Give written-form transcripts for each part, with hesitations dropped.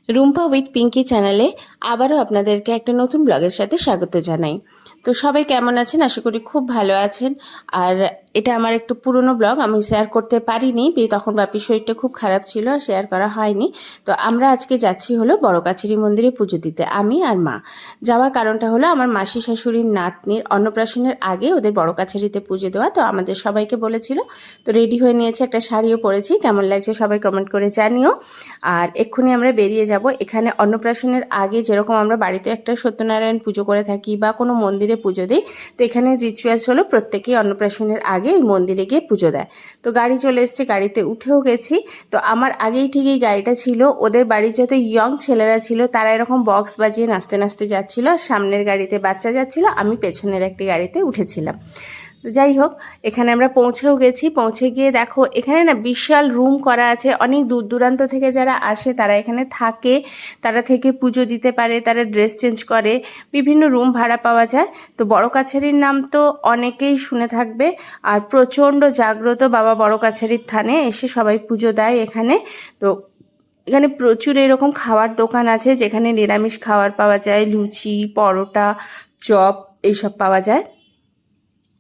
Rumpa with Pinki চ্যানেলে আবারও আপনাদেরকে একটা নতুন ব্লগের সাথে স্বাগত জানাই। তো সবাই কেমন আছেন? আশা করি খুব ভালো আছেন। আর এটা আমার একটু পুরনো ব্লগ, আমি শেয়ার করতে পারিনি, তখন বাপির শরীরটা খুব খারাপ ছিল, শেয়ার করা হয়নি। তো আমরা আজকে যাচ্ছি হলো বড় কাছারি মন্দিরে পুজো দিতে, আমি আর মা। যাওয়ার কারণটা হলো আমার মাসি শাশুড়ির নাতনির অন্নপ্রাশনের আগে ওদের বড় কাছারিতে পুজো দেওয়া। তো আমাদের সবাইকে বলেছিল, তো রেডি হয়ে নিয়েছে, একটা শাড়িও পরেছি। কেমন লাগছে সবাই কমেন্ট করে জানিও। আর এক্ষুনি আমরা বেরিয়ে যাব। এখানে অন্নপ্রাশনের আগে যেরকম আমরা বাড়িতে একটা সত্যনারায়ণ পুজো করে থাকি বা কোনো মন্দিরে পুজো দিই, তো এখানে রিচুয়ালস হলো প্রত্যেকেই অন্নপ্রাশনের আগে ওই মন্দিরে গিয়ে পুজো দেয়। তো গাড়ি চলে এসছে, গাড়িতে উঠেও গেছি। তো আমার আগেই ঠিক এই গাড়িটা ছিল। ওদের বাড়ির যত ইয়ং ছেলেরা ছিল তারা এরকম বক্স বাজিয়ে নাচতে নাচতে যাচ্ছিল, সামনের গাড়িতে বাচ্চা যাচ্ছিল, আমি পেছনের একটি গাড়িতে উঠেছিলাম। তো যাই হোক, এখানে আমরা পৌঁছেও গেছি। পৌঁছে গিয়ে দেখো এখানে না বিশাল রুম করা আছে, অনেক দূর দূরান্ত থেকে যারা আসে তারা এখানে থাকে, তারা থেকে পুজো দিতে পারে, তারা ড্রেস চেঞ্জ করে, বিভিন্ন রুম ভাড়া পাওয়া যায়। তো বড় কাছারির নাম তো অনেকেই শুনে থাকবে, আর প্রচণ্ড জাগ্রত বাবা বড় কাছারির থানে, এসে সবাই পুজো দেয় এখানে। তো এখানে প্রচুর এরকম খাওয়ার দোকান আছে যেখানে নিরামিষ খাবার পাওয়া যায়, লুচি, পরোটা, চপ এইসব পাওয়া যায়।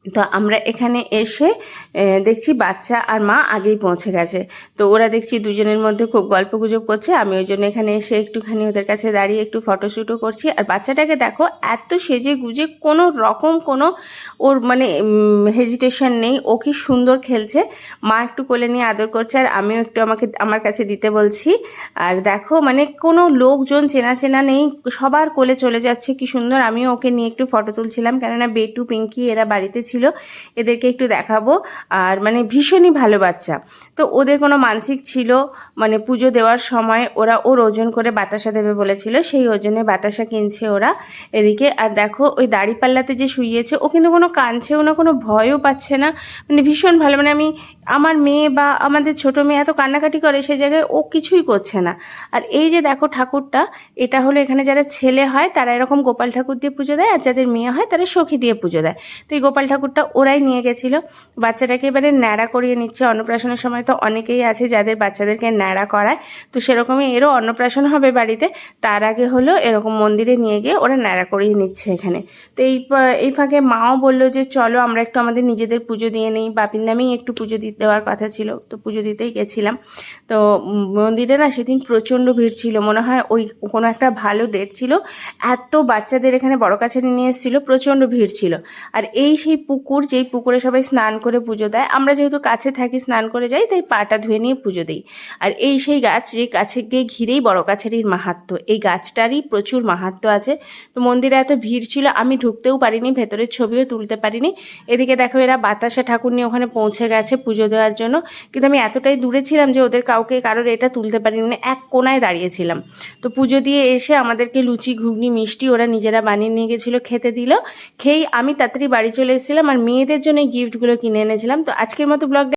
তো আমরা এখানে এসে দেখছি বাচ্চা আর মা আগেই পৌঁছে গেছে। তো ওরা দেখছি দুজনের মধ্যে খুব গল্পগুজব করছে। আমি ওই জন্য এখানে এসে একটুখানি ওদের কাছে দাঁড়িয়ে একটু ফটোশ্যুটও করছি। আর বাচ্চাটাকে দেখো, এত সেজে গুজে, কোনো রকম কোনো ওর মানে হেজিটেশন নেই, ও কি সুন্দর খেলছে। মা একটু কোলে নিয়ে আদর করছে, আর আমিও একটু আমার কাছে দিতে বলছি। আর দেখো মানে কোনো লোকজন চেনা চেনা নেই, সবার কোলে চলে যাচ্ছে, কি সুন্দর। আমিও ওকে নিয়ে একটু ফটো তুলছিলাম, কেননা বেটু, পিঙ্কি এরা বাড়িতে ছিল, এদেরকে একটু দেখাবো। আর মানে ভীষণই ভালো বাচ্চা। তো ওদের কোনো মানসিক ছিল, মানে পুজো দেওয়ার সময় ওরা ওর ওজন করে বাতাসা দেবে বলেছিল, সেই ওজনে বাতাসা কিনছে ওরা এদিকে। আর দেখো ওই দাড়িপাল্লাতে যে শুইয়েছে, ও কিন্তু কোনো কাঁদছেও না, কোনো ভয়ও পাচ্ছে না, মানে ভীষণ ভালো। মানে আমার মেয়ে বা আমাদের ছোট মেয়ে এত কান্নাকাটি করে, সে জায়গায় ও কিছুই করছে না। আর এই যে দেখো ঠাকুরটা, এটা হলো এখানে যারা ছেলে হয় তারা এরকম গোপাল ঠাকুর দিয়ে পুজো দেয়, আর যাদের মেয়ে হয় তারা সখী দিয়ে পুজো দেয়। তো এই গোপাল ঠাকুরটা ওরাই নিয়ে গেছিলো। বাচ্চাটাকে এবারে ন্যাড়া করিয়ে নিচ্ছে। অন্নপ্রাশনের সময় তো অনেকেই আছে যাদের বাচ্চাদেরকে ন্যাড়া করায়, তো সেরকমই এরও অন্নপ্রাশন হবে বাড়িতে, তার আগে হলো এরকম মন্দিরে নিয়ে গিয়ে ওরা ন্যাড়া করিয়ে নিচ্ছে এখানে। তো এই ফাঁকে মাও বললো যে চলো আমরা একটু আমাদের নিজেদের পুজো দিয়ে নিই, বাপির নামেই একটু পুজো দেওয়ার কথা ছিল, তো পুজো দিতেই গেছিলাম। তো মন্দিরে না সেদিন প্রচণ্ড ভিড় ছিল, মনে হয় ওই কোনো একটা ভালো ডেট ছিল, এত বাচ্চাদের এখানে বড় কাছারি নিয়ে এসেছিলো, প্রচণ্ড ভিড় ছিল। আর এই সেই পুকুর, যেই পুকুরে সবাই স্নান করে পুজো দেয়, আমরা যেহেতু কাছে থাকি স্নান করে যাই, তাই পাটা ধুয়ে নিয়ে পুজো দিই। আর এই সেই গাছ, যে গাছকে ঘিরেই বড় কাছারির মাহাত্ম্য, এই গাছটারই প্রচুর মাহাত্ম্য আছে। তো মন্দিরে এত ভিড় ছিল, আমি ঢুকতেও পারিনি, ভেতরের ছবিও তুলতে পারিনি। এদিকে দেখো এরা বাতাসা ঠাকুর নিয়ে ওখানে পৌঁছে গেছে পুজো দেওয়ার জন্য, কিন্তু আমি এতটাই দূরে ছিলাম যে ওদের কারোর এটা তুলতে পারিনি, মানে এক কোনায় দাঁড়িয়েছিলাম। তো পুজো দিয়ে এসে আমাদেরকে লুচি, ঘুগনি, মিষ্টি ওরা নিজেরা বানিয়ে নিয়ে গেছিলো, খেতে দিল। খেয়েই আমি তাড়াতাড়ি বাড়ি চলে এসেছিলাম, আর মেয়েদের জন্য এই গিফটগুলো কিনে এনেছিলাম। তো আজকের মতো ব্লগটা